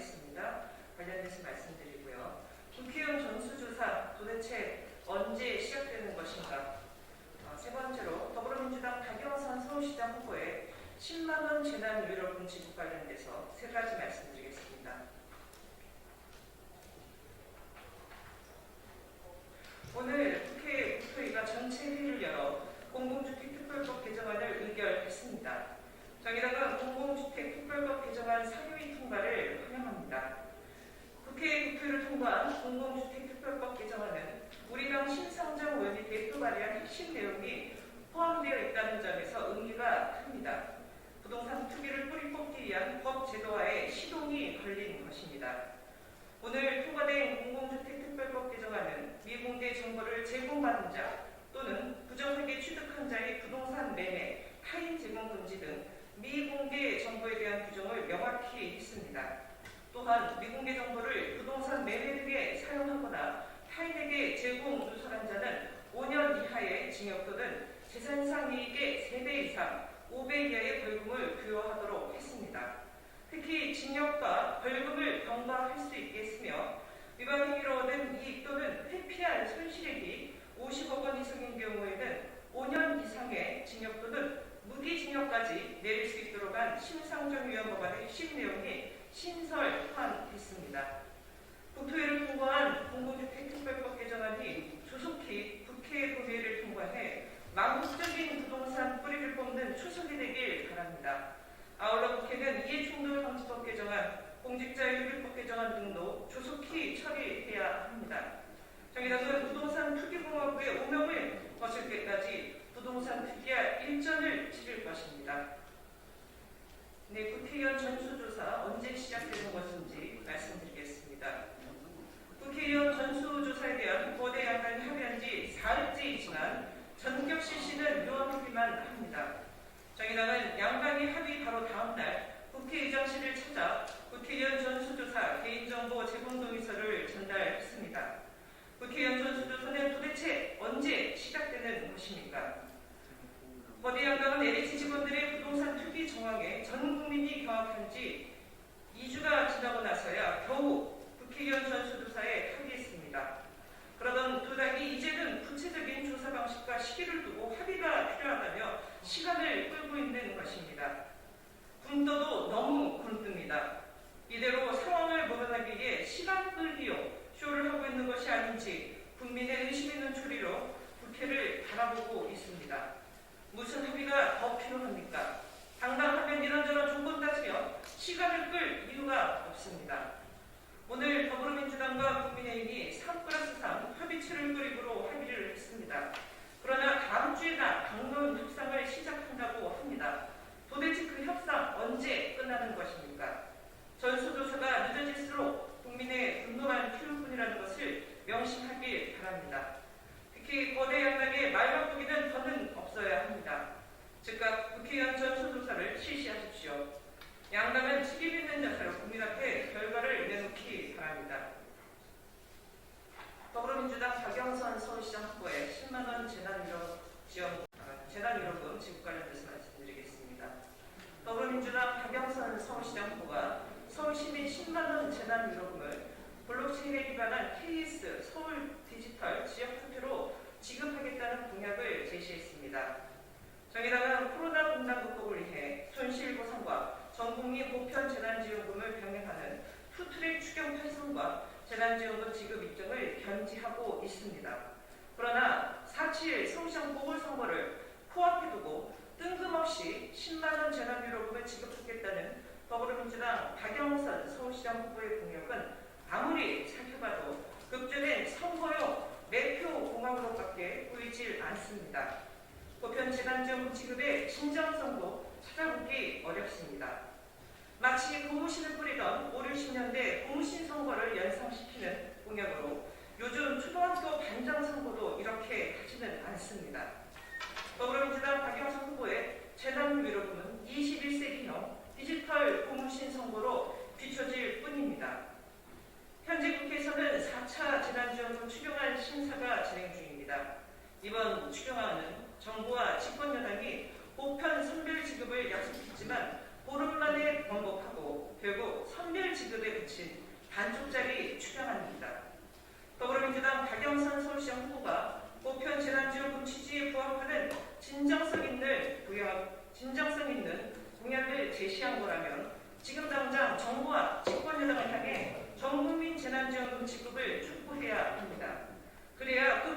하겠습니다. 관련해서 말씀드리고요. 국회의원 전수조사 도대체 언제 시작되는 것인가? 세 번째로 더불어민주당 박영선 서울시장 후보의 10만원 재난위로금 지급 관련돼서 세 가지 말씀드리겠습니다. 오늘 국회의가 전체 회의를 열어 공공주택특별법 개정안을 의결했습니다. 정의당은 공공주택특별법 개정안 상임위 통과를 환영합니다. 국회를 통과한 공공주택특별법 개정안은 우리 당 심상정 의원이 대표 발의한 핵심 내용이 포함되어 있다는 점에서 의미가 큽니다. 부동산 투기를 뿌리 뽑기 위한 법 제도화에 시동이 걸린 것입니다. 오늘 통과된 공공주택특별법 개정안은 미공개 정보를 제공받은 자 또는 부정하게 취득한 자의 부동산 매매, 타인 제공 금지 등 미공개 정보에 대한 규정을 명확히 했습니다. 또한 미공개 정보를 부동산 매매 등에 사용하거나 타인에게 제공 누설한 자는 5년 이하의 징역 또는 재산상 이익의 3배 이상 5배 이하의 벌금을 부여하도록 했습니다. 특히 징역과 벌금을 경과할 수 있게 했으며 위반 행위로 얻은 이익 또는 회피한 손실액이 50억 원 이상인 경우에는 5년 이상의 징역 또는 무기징역까지 내릴 수 있도록 한 심상정위원 법안의 핵심 내용이 신설화됐습니다. 국토위를 통과한 공공주택특별법 개정안이 조속히 국회 본회의를 통과해 망국적인 부동산 뿌리를 뽑는 초석이 되길 바랍니다. 아울러 국회는 이해충돌방지법 개정안, 공직자윤리법 개정안 등도 조속히 처리해야 합니다. 정의당은 부동산 투기공화국의 오명을 거칠 때까지 부동산 투기와 일전을 치를 것입니다. 네, 국회의원 전수조사 언제 시작되는 것인지 말씀드리겠습니다. 국회의원 전수조사에 대한 거대 양당이 합의한 지 사흘째 지난 전격 실시는 요원하기만 합니다. 정의당은 양당이 합의 바로 다음날 국회의장실을 찾아 국회의원 전수조사 개인정보 제공 동의서를 전달했습니다. 국회의원 전수조사는 도대체 언제 시작되는 것입니까? 거대 양당은 LH 직원들의 부동산 투기 정황에 전 국민이 경악한 지 2주가 지나고 나서야 겨우 국회의원 전수조사에 합의했습니다. 그러던 두 당이 이제는 구체적인 조사 방식과 시기를 두고 합의가 필요하다며 시간을 끌고 있는 것입니다. 굶떠도 너무 굶습니다. 이대로 상황을 모면하기 위해 시간 끌기용 쇼를 하고 있는 것이 아닌지 국민의 의심 있는 추리로 국회를 바라보고 있습니다. 무슨 합의가 더 필요합니까? 당당하면 이런저런 조건 따지며 시간을 끌 이유가 없습니다. 오늘 더불어민주당과 국민의힘이 3+3 협의체를 꾸리기로 합의를 했습니다. 그러나 다음 주에나 당론 협상을 시작한다고 합니다. 도대체 그 협상 언제 끝나는 것입니까? 전수조사가 늦어질수록 국민의 분노만 키울 뿐이라는 것을 명심하길 바랍니다. 특히 거대 양당의 말바꾸기는 더는 없어야 합니다. 즉각 국회의원 전수조사를 실시하십시오. 양당은 책임 있는 자세로 국민 앞에 결과를 내놓기 바랍니다. 더불어민주당 박영선 서울시장 후보의 10만원 재난위로금 지급 관련돼서 말씀드리겠습니다. 더불어민주당 박영선 서울시장 후보가 서울시민 10만원 재난위로금을 블록체인에 기반한 KS 서울 디지털 지역투표로 지급하겠다는 공약을 제시했습니다. 정의당은 코로나 분단 극복을 위해 손실보상과 전국민 보편 재난지원금을 병행하는 투트랙 추경 편성과 재난지원금 지급 일정을 견지하고 있습니다. 그러나 4.7 서울시장 보궐선거를 코앞에 두고 뜬금없이 10만원 재난위로금을 지급하겠다는 더불어민주당 박영선 서울시장 후보의 공약은 아무리 살펴봐도 급조된 선거용 매표 공약으로밖에 보이질 않습니다. 보편 재난지원금 지급의 진정성도 찾아보기 어렵습니다. 마치 고무신을 뿌리던 5, 60년대 고무신 선거를 연상시키는 공약으로 요즘 초등학교 반장 선거도 이렇게 하지는 않습니다. 더불어민주당 박영선 후보의 재난위로금은 21세기형 디지털 고무신 선거로 비춰질 뿐입니다. 현재 국회에서는 4차 재난지원금 추경안 심사가 진행 중입니다. 이번 추경안은 정부와 집권여당이 보편 선별 지급을 약속했지만 보름 만에 번복하고 결국 선별 지급에 그친 반쪽짜리 추경안입니다. 더불어민주당 박영선 서울시장 후보가 보편 재난지원금 취지에 부합하는 진정성 있는 공약을 제시한 거라면 지금 당장 정부와 집권 여당을 향해 전국민 재난지원금 지급을 촉구해야 합니다. 그래야 그